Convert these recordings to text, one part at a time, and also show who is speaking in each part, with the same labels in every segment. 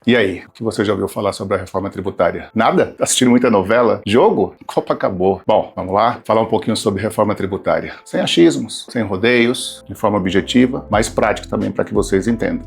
Speaker 1: E aí, o que você já ouviu falar sobre a reforma tributária? Nada? Tá assistindo muita novela? Jogo? Copa acabou. Bom, vamos lá falar um pouquinho sobre reforma tributária. Sem achismos, sem rodeios, de forma objetiva, mais prática também para que vocês entendam.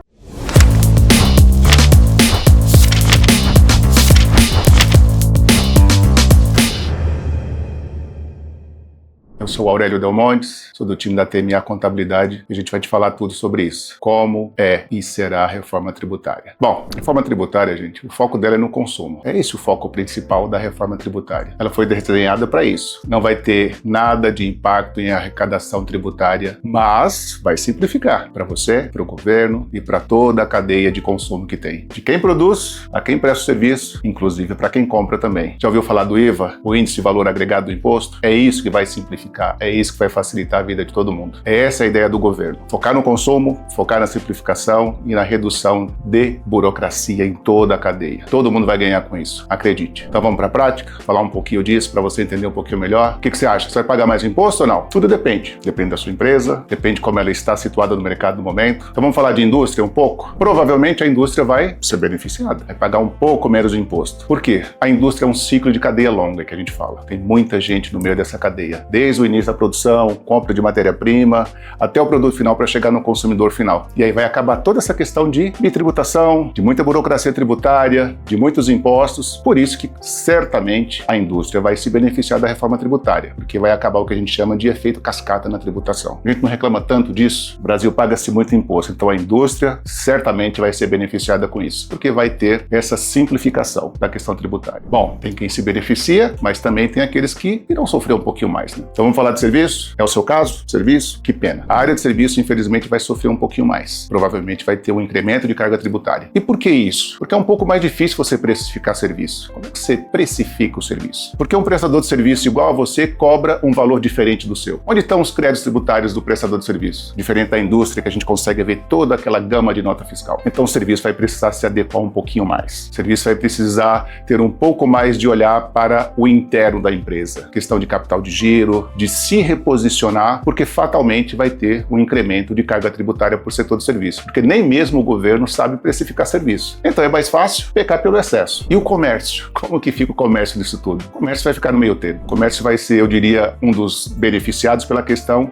Speaker 1: Eu sou o Aurélio Delmontes, sou do time da TMA Contabilidade e a gente vai te falar tudo sobre isso. Como é e será a reforma tributária. Bom, a reforma tributária, gente, o foco dela é no consumo. É esse o foco principal da reforma tributária. Ela foi desenhada para isso. Não vai ter nada de impacto em arrecadação tributária, mas vai simplificar para você, para o governo e para toda a cadeia de consumo que tem. De quem produz, a quem presta o serviço, inclusive para quem compra também. Já ouviu falar do IVA, o Índice de Valor Agregado do Imposto? É isso que vai simplificar. É isso que vai facilitar a vida de todo mundo. Essa é a ideia do governo. Focar no consumo, focar na simplificação e na redução de burocracia em toda a cadeia. Todo mundo vai ganhar com isso, acredite. Então vamos para a prática? Falar um pouquinho disso para você entender um pouquinho melhor. O que você acha? Você vai pagar mais imposto ou não? Tudo depende. Depende da sua empresa, depende de como ela está situada no mercado no momento. Então vamos falar de indústria um pouco? Provavelmente a indústria vai ser beneficiada, vai pagar um pouco menos de imposto. Por quê? A indústria é um ciclo de cadeia longa que a gente fala. Tem muita gente no meio dessa cadeia. Desde o início da produção, compra de matéria-prima, até o produto final para chegar no consumidor final. E aí vai acabar toda essa questão de tributação, de muita burocracia tributária, de muitos impostos. Por isso que certamente a indústria vai se beneficiar da reforma tributária, porque vai acabar o que a gente chama de efeito cascata na tributação. A gente não reclama tanto disso, o Brasil paga-se muito imposto, então a indústria certamente vai ser beneficiada com isso, porque vai ter essa simplificação da questão tributária. Bom, tem quem se beneficia, mas também tem aqueles que irão sofrer um pouquinho mais, né? Então vamos falar de serviço? É o seu caso? Serviço? Que pena. A área de serviço, infelizmente, vai sofrer um pouquinho mais. Provavelmente vai ter um incremento de carga tributária. E por que isso? Porque é um pouco mais difícil você precificar serviço. Como é que você precifica o serviço? Porque um prestador de serviço igual a você cobra um valor diferente do seu. Onde estão os créditos tributários do prestador de serviço? Diferente da indústria, que a gente consegue ver toda aquela gama de nota fiscal. Então o serviço vai precisar se adequar um pouquinho mais. O serviço vai precisar ter um pouco mais de olhar para o interno da empresa. Questão de capital de giro, de se reposicionar, porque fatalmente vai ter um incremento de carga tributária por setor de serviço, porque nem mesmo o governo sabe precificar serviço. Então é mais fácil pecar pelo excesso. E o comércio? Como que fica o comércio disso tudo? O comércio vai ficar no meio termo. O comércio vai ser, eu diria, um dos beneficiados pela questão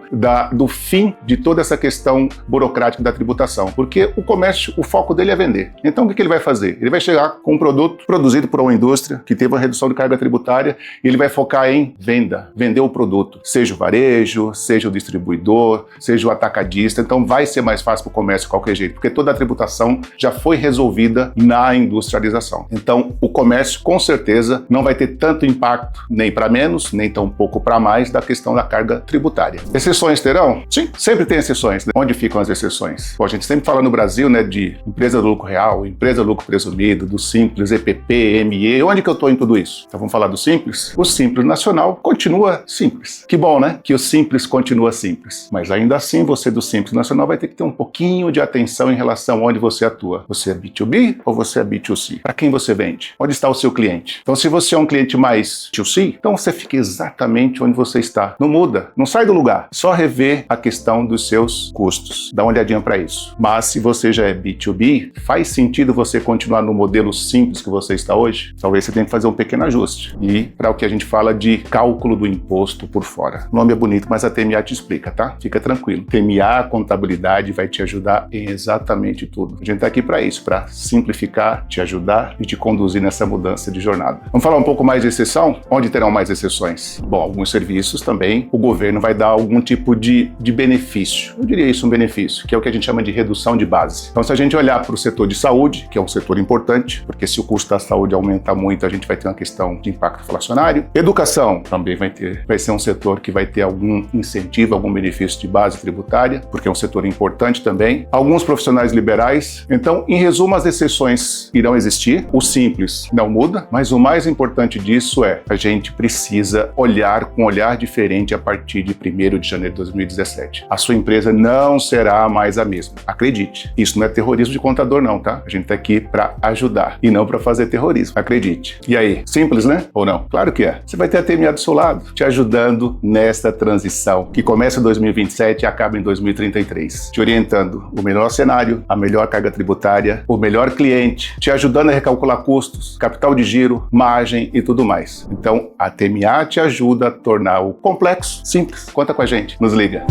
Speaker 1: do fim de toda essa questão burocrática da tributação, porque o comércio, o foco dele é vender. Então o que ele vai fazer? Ele vai chegar com um produto produzido por uma indústria que teve uma redução de carga tributária e ele vai focar em venda, vender o produto, seja o varejo, seja o distribuidor, seja o atacadista. Então vai ser mais fácil para o comércio de qualquer jeito, porque toda a tributação já foi resolvida na industrialização. Então o comércio com certeza não vai ter tanto impacto, nem para menos, nem tão pouco para mais, da questão da carga tributária. Exceções terão? Sim, sempre tem exceções, né? Onde ficam as exceções? Bom, a gente sempre fala no Brasil, né, de empresa do lucro real, empresa do lucro presumido, do Simples, EPP, ME. Onde que eu estou em tudo isso? Então vamos falar do Simples? O Simples Nacional continua simples. Que bom, né? Que o Simples continua simples. Mas ainda assim, você do Simples Nacional vai ter que ter um pouquinho de atenção em relação a onde você atua. Você é B2B ou você é B2C? Para quem você vende? Onde está o seu cliente? Então, se você é um cliente mais B2C, então você fica exatamente onde você está. Não muda, não sai do lugar. Só rever a questão dos seus custos. Dá uma olhadinha para isso. Mas se você já é B2B, faz sentido você continuar no modelo simples que você está hoje? Talvez você tenha que fazer um pequeno ajuste. E para o que a gente fala de cálculo do imposto por fora. O nome é bonito, mas a TMA te explica, tá? Fica tranquilo. TMA Contabilidade vai te ajudar em exatamente tudo. A gente tá aqui para isso, para simplificar, te ajudar e te conduzir nessa mudança de jornada. Vamos falar um pouco mais de exceção? Onde terão mais exceções? Bom, alguns serviços também o governo vai dar algum tipo de benefício. Eu diria isso, um benefício, que é o que a gente chama de redução de base. Então, se a gente olhar para o setor de saúde, que é um setor importante, porque se o custo da saúde aumentar muito, a gente vai ter uma questão de impacto inflacionário. Educação também vai ser um setor que vai ter algum incentivo, algum benefício de base tributária, porque é um setor importante também. Alguns profissionais liberais. Então, em resumo, as exceções irão existir. O simples não muda, mas o mais importante disso é a gente precisa olhar com um olhar diferente a partir de 1º de janeiro de 2017. A sua empresa não será mais a mesma. Acredite. Isso não é terrorismo de contador não, tá? A gente tá aqui para ajudar e não para fazer terrorismo. Acredite. E aí, simples, né? Ou não? Claro que é. Você vai ter a TMA do seu lado, te ajudando nesta transição que começa em 2027 e acaba em 2033, te orientando o melhor cenário, a melhor carga tributária, o melhor cliente, te ajudando a recalcular custos, capital de giro, margem e tudo mais. Então, a TMA te ajuda a tornar o complexo simples. Conta com a gente, nos liga.